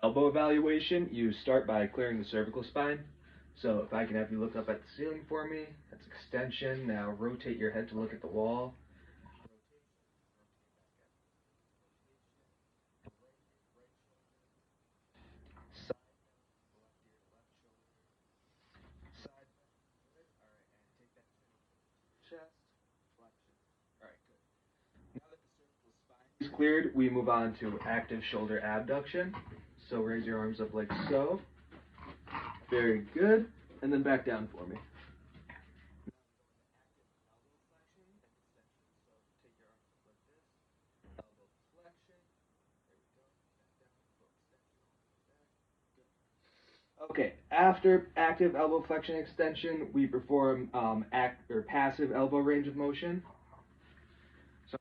Elbow evaluation, you start by clearing the cervical spine. So if I can have you look up at the ceiling for me, that's extension. Now rotate your head to look at the wall. Side, side, good. All right, and take that chin over chest, flexion. All right, good. Now that the cervical spine is cleared, we move on to active shoulder abduction. So raise your arms up like so. Very good. And then back down for me. Okay, after active elbow flexion extension, we perform passive elbow range of motion. So a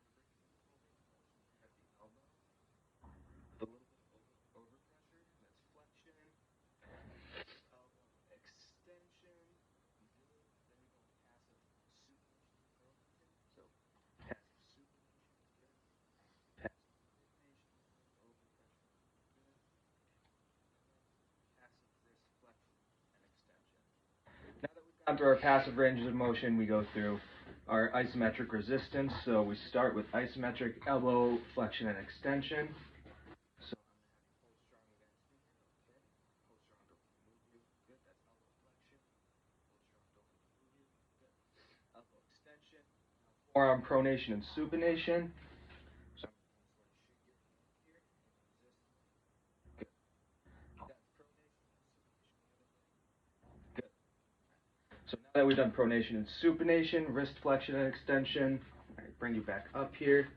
little bit of overpressure, that's flexion, elbow extension. Good. Then we go passive supination. So passive supination, good. Passive supination, overpressure, good. Passive wrist flexion and extension. Now that we've gone through our passive ranges of motion, we go through our isometric resistance. So we start with isometric elbow flexion and extension. So elbow extension. Forearm pronation and supination. So good. So now that we've done pronation and supination, wrist flexion and extension. All right, bring you back up here.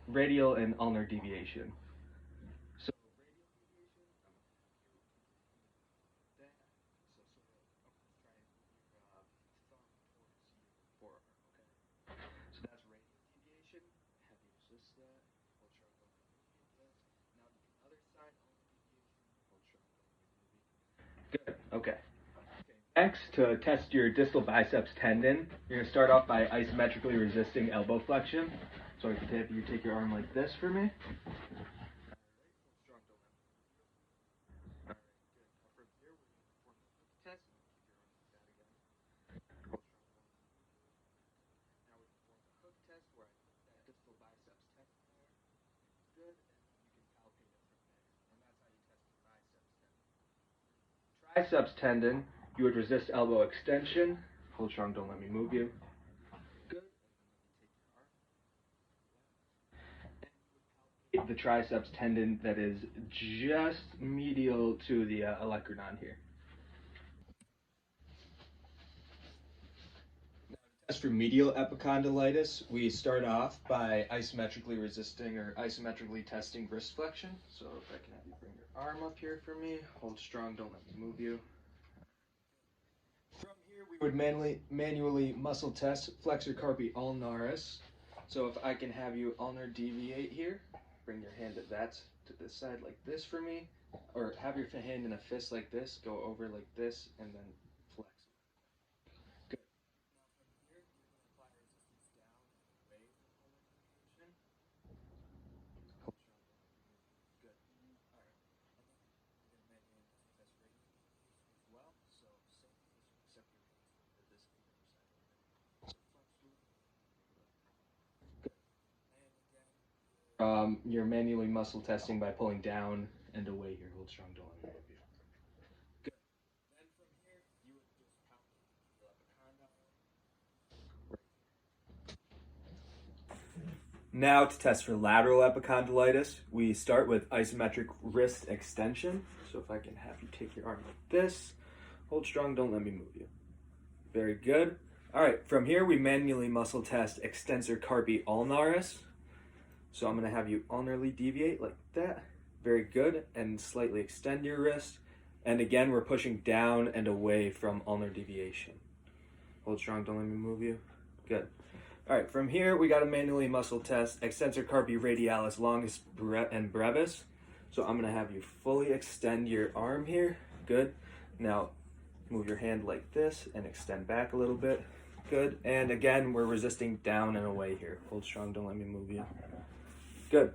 Radial and ulnar deviation. So radial deviation, that. So sort of try and move your thumb towards your forearm. Okay. So that's radial deviation. Have you resist that? Hold strong, don't let me move this. Now to the other side, ulnar deviation. Hold strong, don't let me move it. Good. Okay. Next, to test your distal biceps tendon, you're going to start off by isometrically resisting elbow flexion. So if you take your arm like this for me. Triceps tendon, you would resist elbow extension. Hold strong, don't let me move you. Good. The triceps tendon that is just medial to the olecranon here. As for medial epicondylitis, we start off by isometrically resisting or isometrically testing wrist flexion. So if I can have you bring your arm up here for me, hold strong, don't let me move you. From here, we would manually muscle test flexor carpi ulnaris. So if I can have you ulnar deviate here, bring your hand to this side like this for me, or have your hand in a fist like this, go over like this, and then flex. Good. You're manually muscle testing by pulling down and away here. Hold strong, don't let me move you. Good. Then from here, you would just palpate the epicondyle. Now to test for lateral epicondylitis, we start with isometric wrist extension. So if I can have you take your arm like this, hold strong, don't let me move you. Very good. All right, from here we manually muscle test extensor carpi ulnaris. So I'm going to have you ulnarly deviate like that. Very good. And slightly extend your wrist. And again, we're pushing down and away from ulnar deviation. Hold strong, don't let me move you. Good. All right, from here, we got to manually muscle test extensor carpi radialis longus and brevis. So I'm going to have you fully extend your arm here. Good. Now, Move your hand like this and extend back a little bit. Good. And again, we're resisting down and away here. Hold strong, don't let me move you. Good.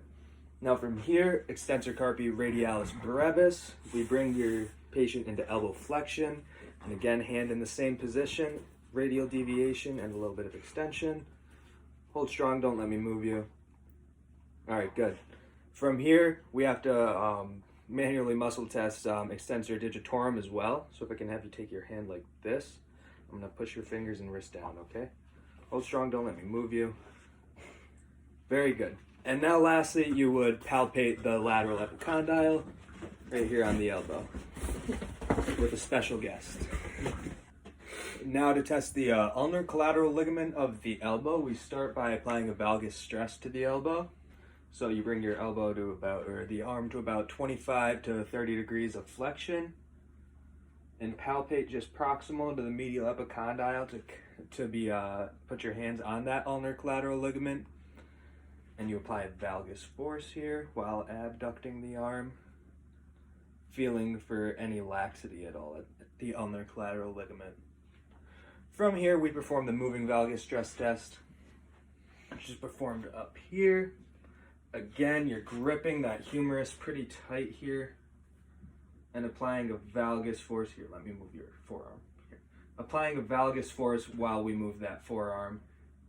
Now from here, extensor carpi radialis brevis. We bring your patient into elbow flexion. And again, hand in the same position, radial deviation and a little bit of extension. Hold strong, don't let me move you. All right, good. From here, we have to manually muscle test extensor digitorum as well. So if I can have you take your hand like this, I'm gonna push your fingers and wrist down, okay? Hold strong, don't let me move you. Very good. And now lastly, you would palpate the lateral epicondyle right here on the elbow with a special guest. Now to test the ulnar collateral ligament of the elbow, we start by applying a valgus stress to the elbow. So you bring your elbow to the arm to about 25 to 30 degrees of flexion and palpate just proximal to the medial epicondyle put your hands on that ulnar collateral ligament. And you apply a valgus force here while abducting the arm, feeling for any laxity at all at the ulnar collateral ligament. From here, we perform the moving valgus stress test, which is performed up here. Again, you're gripping that humerus pretty tight here and applying a valgus force here. Let me move your forearm here. Applying a valgus force while we move that forearm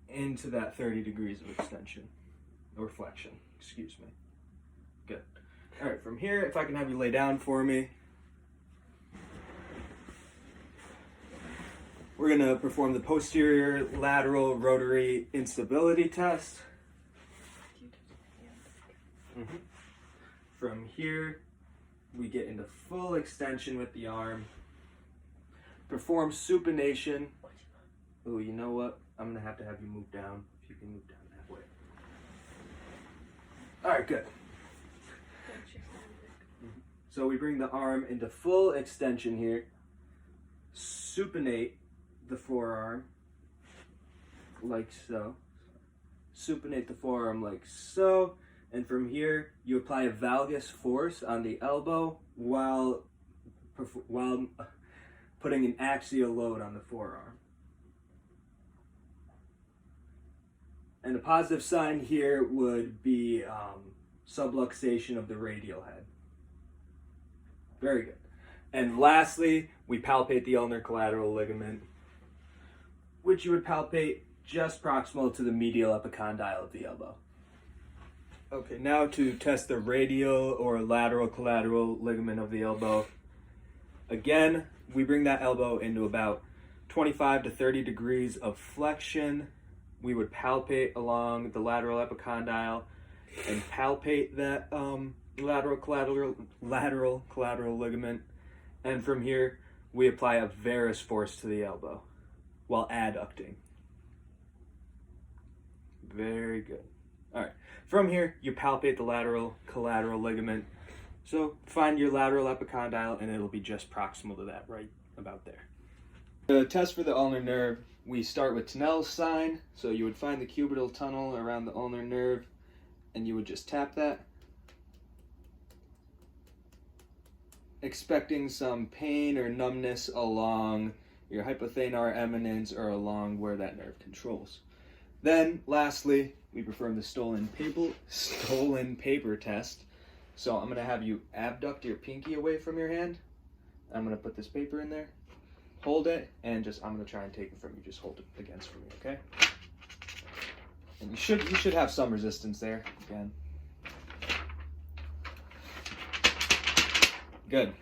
into that 30 degrees of extension or flexion, excuse me. Good. All right, from here, if I can have you lay down for me. We're gonna perform the posterior lateral rotary instability test. From here, we get into full extension with the arm. Perform supination. Oh, you know what? I'm gonna have to have you move down. If you can move down that way. All right, good. So we bring the arm into full extension here. Supinate the forearm like so. Supinate the forearm like so. And from here, you apply a valgus force on the elbow while putting an axial load on the forearm. And a positive sign here would be subluxation of the radial head. Very good. And lastly, we palpate the ulnar collateral ligament, which you would palpate just proximal to the medial epicondyle of the elbow. Okay, now to test the radial or lateral collateral ligament of the elbow. Again, we bring that elbow into about 25 to 30 degrees of flexion. We would palpate along the lateral epicondyle and palpate that lateral collateral ligament. And from here, we apply a varus force to the elbow while adducting. Very good. All right. From here, you palpate the lateral collateral ligament. So find your lateral epicondyle and it'll be just proximal to that, right about there. The test for the ulnar nerve, we start with Tinel's sign. So you would find the cubital tunnel around the ulnar nerve and you would just tap that, expecting some pain or numbness along your hypothenar eminence or along where that nerve controls. Then, lastly, we perform the stolen paper test. So I'm going to have you abduct your pinky away from your hand. I'm going to put this paper in there. Hold it, and I'm going to try and take it from you. Just hold it against for me, okay? And you should have some resistance there, again. Good.